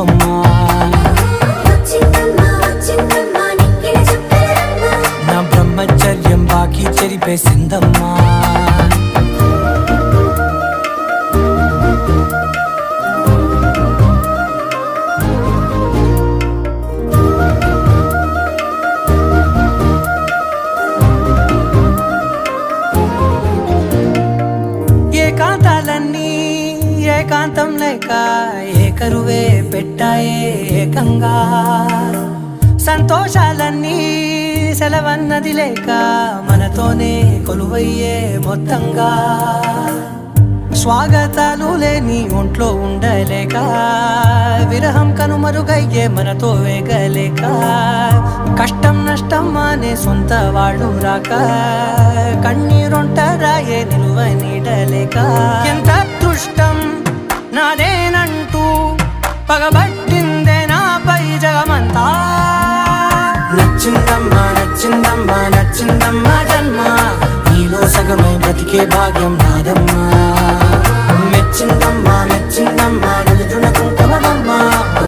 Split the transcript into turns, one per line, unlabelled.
సింగమమ్మా. నా బ్రహ్మచర్యం బాకీ చెరిపేసిందమ్మా. ఏకాంతాలన్నీ ఏకాంతం లేక ఏకరువే పెట్టాయే ఏకంగా. సంతోషాలన్నీ సెలవన్నది లేక మనతోనే కొలువయ్యే మొత్తంగా. స్వాగతాలు లేని ఒంట్లో ఉండలేక విరహం కనుమరుగయ్యే మనతో వేగలేక. కష్టం నష్టం అనే సొంత వాళ్ళు రాక కన్నీరొంటరాయే నిలువ నీడలేక. ఎంత అదృష్టం నాదేనంటూ పగబట్టిందే నాపై జగమంతా. నచ్చిందమ్మా నచ్చిందమ్మా నచ్చిందమ్మా జన్మ, నీలో సగమై బ్రతికే భాగ్యం నాదమ్మా.